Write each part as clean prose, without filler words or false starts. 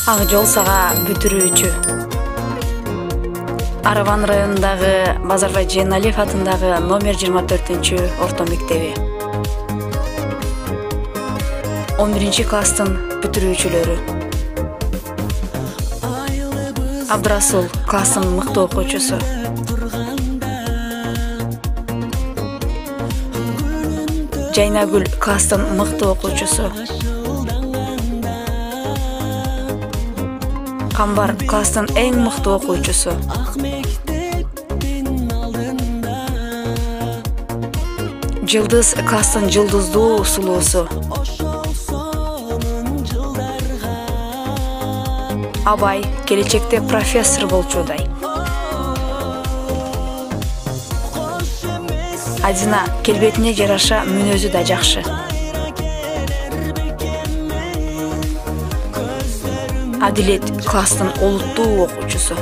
Ак жол сага бүтүрүүчү. Араван районундагы Базарбай Жээнәлиев атындагы номер 24 орто мектеби. 11 класстын бүтүрүүчүлөрү. Абдрасул класстын мыкты окуучусу. Жайнагүл класстын мыкты окуучусу. Камбар класстын эң мыкты окуучусу. Жылдыз класстын жылдыздуу сулуусу. Абай келечекте профессор болчудай. Адина келбетине жараша мүнөзү да жакшы. Адилет класстын олуттуу окуучусу.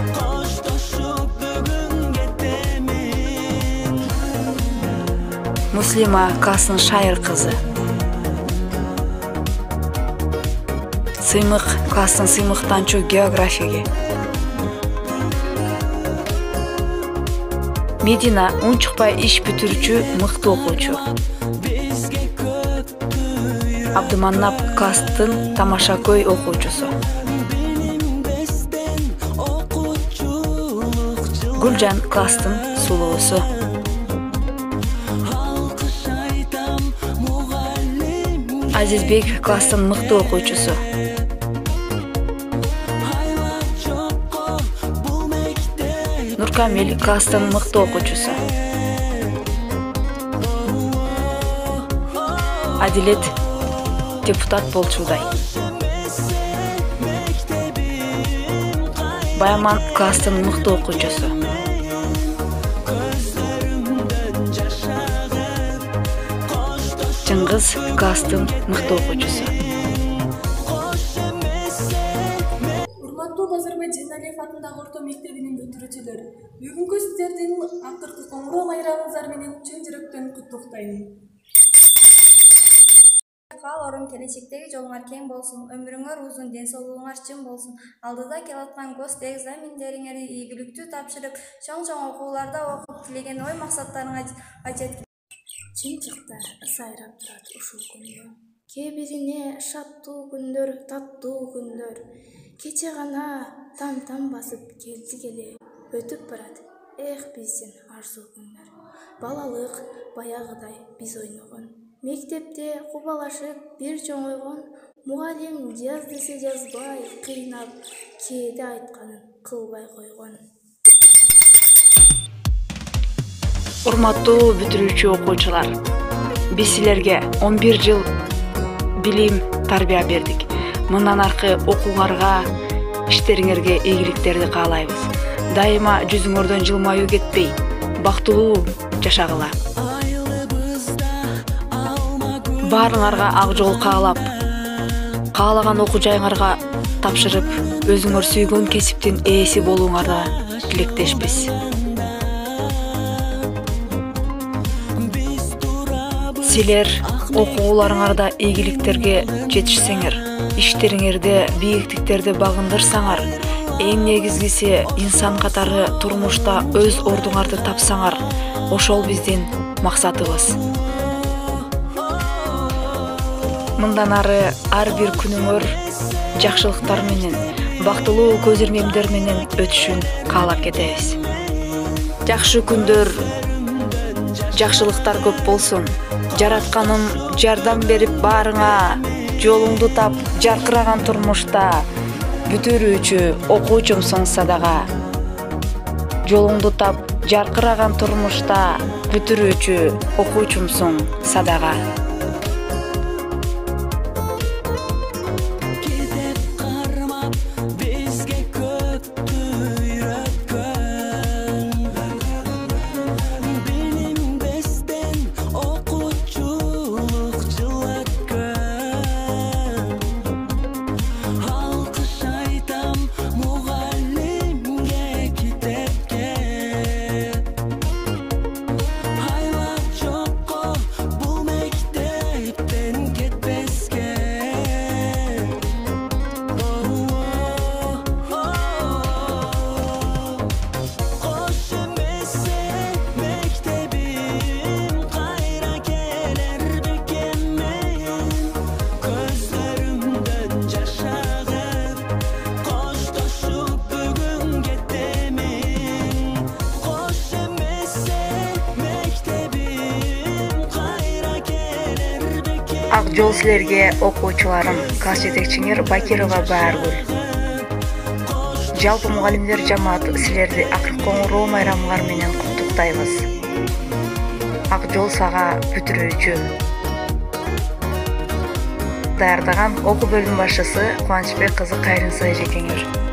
Муслима класстын шайыр кызы. Сыймык класстын сыймыктанчу географиги. Медина унчукпай иш бүтүрүүчү мыкты окуучу. Абдыманап класстын тамашакөй окуучусу. Гүлжан класстын сулуусу. Азизбек класстын мыкты окуучусу. Нуркамил класстын мыкты окуучусу. Адилет депутат болчудай. Баяман класстын мыкты окуучусу. Чыңгыз класстын мыкты окуучусу. Урматтуу Базарбай Жээнәлиев атындагы орто мектебинин бүтүрүүчүлөрү, бүгүнкү сиздердин акыркы коңгуроо майрамыңыздар менен чын жүрөктөн куттуктайм. Кааларым келечектеги жолуңар кең болсун, өмүрүңөр узун, ден соолугуңар чың болсун. Алдыда келаткан гос экзамендериңерди ийгиликтүү тапшырып, чоң окууларда окуп, тилеген ой максаттарыңа жеткиле. Чымчыктар сайрап турат ушул күндө. Кээ бирине шаттуу күндөр, таттуу күндөр. Кече гана там басып келди эле, өтүп барат. Эх, биздин арзуу күндөр. Балалык баягыдай биз ойногон. Мектепте кубалашып бир чоңойгон, мугалим жаз десе жазбай, кыйнап, кээде айтканын кылбай койгон. Урматтуу бүтүрүүчү окуучулар, биз силерге 11 жыл билим, тарбия бердик. Мындан аркы окууңарга, иштериңерге ийгиликтерди каалайбыз. Дайыма жүзүңөрдөн жылмаюу кетпей, бактылуу жашагыла. Баарыңарга ак жол каалап, каалаган окуу жайыңарга тапшырып, өзүңөр сүйгөн кесиптин ээси болууңарга тилектешпиз. Силер окууларыңарда ийгиликтерге жетишсеңер, иштериңерде бийиктиктерди багындырсаңар, эң негизгиси инсан катары турмушта өз ордуңарды тапсаңар, ошол биздин максатыбыз. Мындан ары ар бир күнүңөр жакшылыктар менен, бактылуу көз ирмемдер менен өтүшүн каалап кетебиз. Жакшы күндөр, жакшылыктар көп болсун. Жаратканым жардам берип баарыңа, жолуңду тап жаркыраган турмушта. Бүтүрүүчү окуучумсуң садага. Жолуңду тап жаркыраган турмушта. Бүтүрүүчү окуучумсуң садага. Айлап жокко бул мектеп. жол силерге окуучуларым, класс жетекчиңер Бакирова Бааргүл. Жалпы мугалимдер жамааты силерди Акыркы коңгуроо майрамыңар менен куттуктайбыз. Ак жол сага бүтүрүүчү. Даярдаган окуу бөлүм башчысы Кубанычбек кызы Кайрынсай Жекеңер.